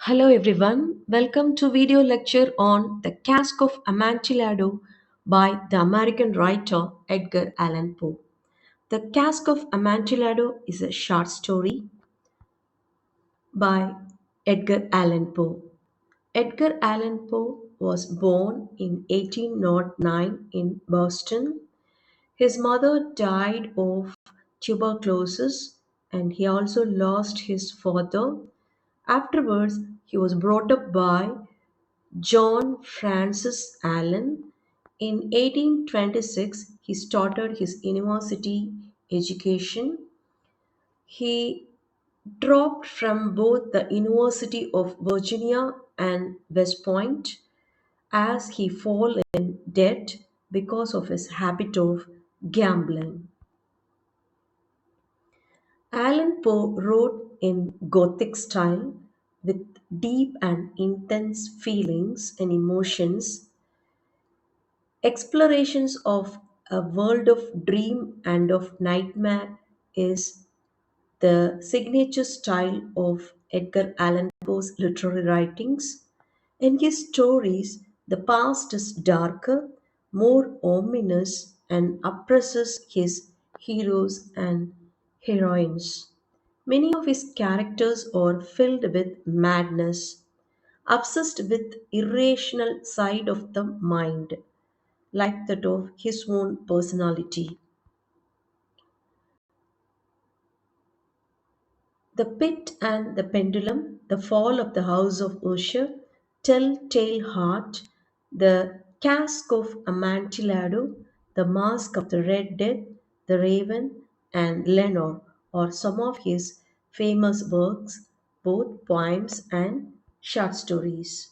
Hello everyone, welcome to video lecture on The Cask of Amontillado by the American writer Edgar Allan Poe. The Cask of Amontillado is a short story by Edgar Allan Poe. Edgar Allan Poe was born in 1809 in Boston. His mother died of tuberculosis and he also lost his father. Afterwards, he was brought up by John Francis Allan. In 1826, he started his university education. He dropped from both the University of Virginia and West Point as he fell in debt because of his habit of gambling. Allan Poe wrote in Gothic style with deep and intense feelings and emotions. Explorations of a world of dream and of nightmare is the signature style of Edgar Allan Poe's literary writings. In his stories, the past is darker, more ominous, and oppresses his heroes and heroines. Many of his characters are filled with madness, obsessed with irrational side of the mind like that of his own personality. The Pit and the Pendulum, The Fall of the House of Usher, Tell-Tale Heart, The Cask of Amontillado, The Mask of the Red Death, The Raven, and Lenore are some of his famous works, both poems and short stories.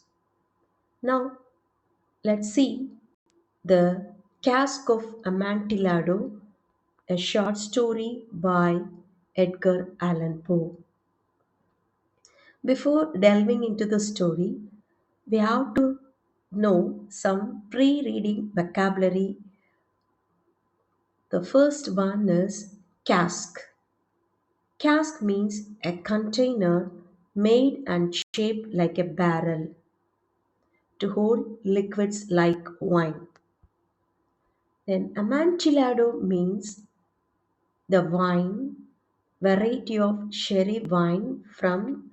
Now, let's see The Cask of Amontillado, a short story by Edgar Allan Poe. Before delving into the story, we have to know some pre reading vocabulary. The first one is cask. Cask means a container made and shaped like a barrel to hold liquids like wine. Then Amontillado means the wine variety of sherry wine from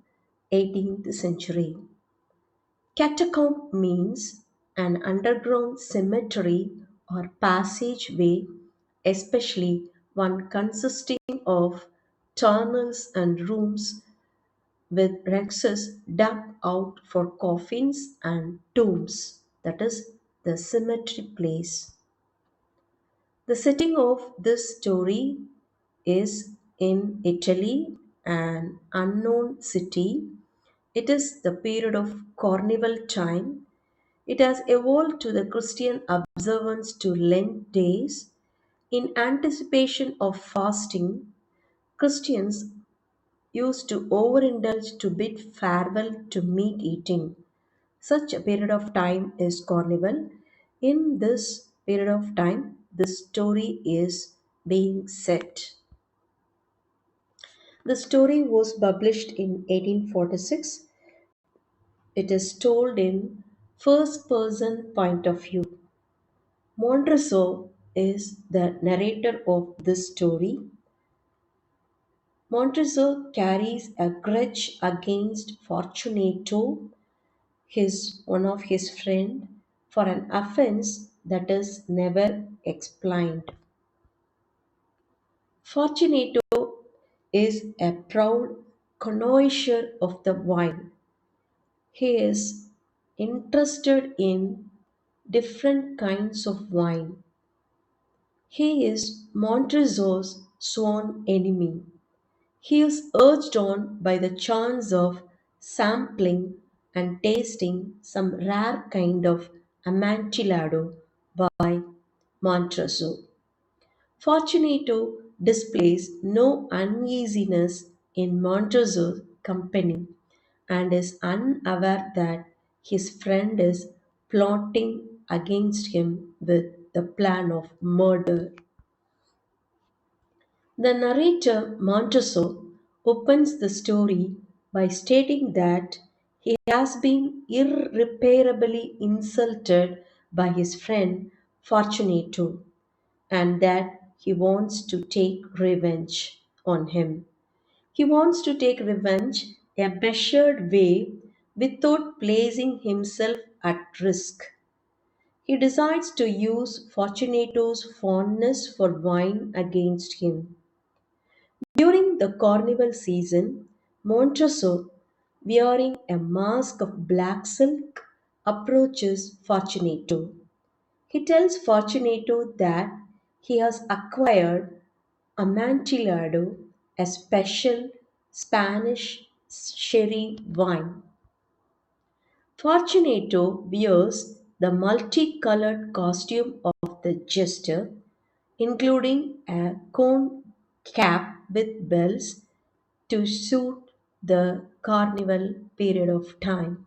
18th century. Catacomb means an underground cemetery or passageway, especially one consisting of tunnels and rooms with recesses dug out for coffins and tombs, that is, the cemetery place. The setting of this story is in Italy, an unknown city. It is the period of carnival time. It has evolved to the Christian observance to Lent days. In anticipation of fasting, Christians used to overindulge to bid farewell to meat eating. Such a period of time is carnival. In this period of time, this story is being set. The story was published in 1846. It is told in first person point of view. Montreso is the narrator of this story. Montreso carries a grudge against Fortunato, his one of his friend, for an offense that is never explained. Fortunato is a proud connoisseur of the wine. He is interested in different kinds of wine. He is Montresor's sworn enemy. He is urged on by the chance of sampling and tasting some rare kind of Amontillado by Montresor. Fortunato displays no uneasiness in Montresor's company and is unaware that his friend is plotting against him with the plan of murder. The narrator Montesor opens the story by stating that He has been irreparably insulted by his friend Fortunato, and that he wants to take revenge on him. He wants to take revenge a measured way without placing himself at risk. He decides to use Fortunato's fondness for wine against him. During the carnival season, Montresso, wearing a mask of black silk, approaches Fortunato. He tells Fortunato that he has acquired Amontillado, a special Spanish sherry wine. Fortunato wears the multicolored costume of the jester, including a cone cap with bells to suit the carnival period of time.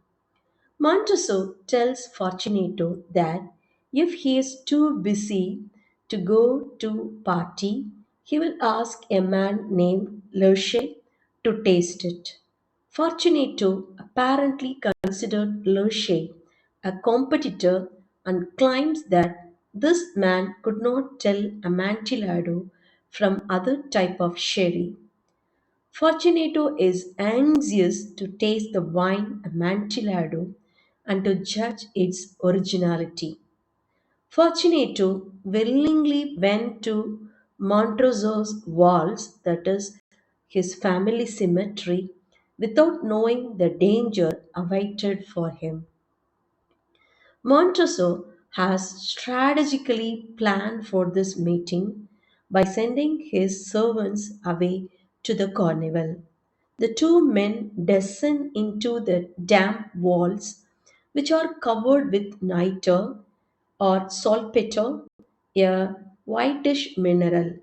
Monteso tells Fortunato that if he is too busy to go to party, he will ask a man named Lerche to taste it. Fortunato apparently considered Lerche a competitor and claims that this man could not tell Amontillado from other type of sherry. Fortunato is anxious to taste the wine Amontillado and to judge its originality. Fortunato willingly went to Montroso's walls, that is, his family cemetery, without knowing the danger awaited for him. Montroso has strategically planned for this meeting by sending his servants away to the carnival. The two men descend into the damp walls, which are covered with nitre or saltpeter, a whitish mineral.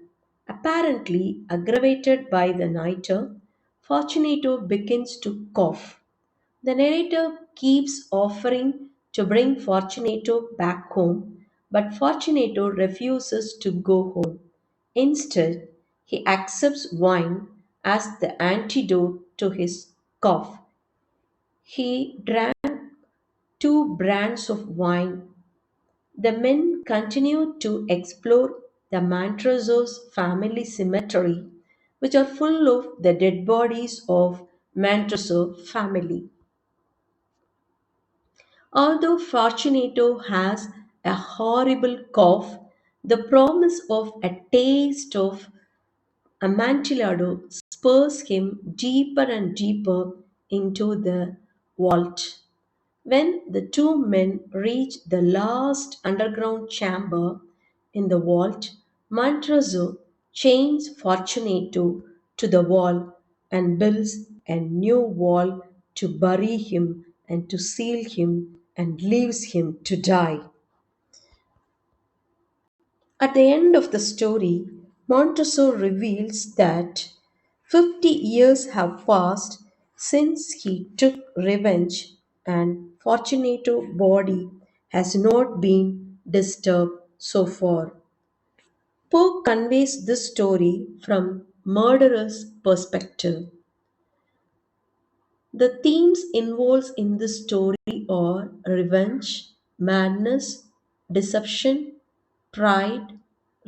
Apparently aggravated by the nitre, Fortunato begins to cough. The narrator keeps offering to bring Fortunato back home, but Fortunato refuses to go home. Instead, he accepts wine as the antidote to his cough. He drank two brands of wine. The men continue to explore the Montroso's family cemetery, which are full of the dead bodies of Montroso family. Although Fortunato has a horrible cough, the promise of a taste of Amontillado spurs him deeper and deeper into the vault. When the two men reach the last underground chamber in the vault, Montrezl chains Fortunato to the wall and builds a new wall to bury him and to seal him and leaves him to die. At the end of the story, Montessor reveals that 50 years have passed since he took revenge and Fortunato body has not been disturbed so far. Poe conveys this story from murderer's perspective. The themes involved in this story are revenge, madness, deception, pride,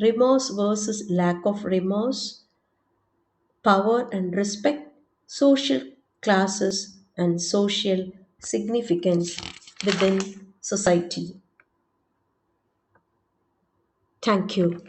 remorse versus lack of remorse, power and respect, social classes, and social significance within society. Thank you.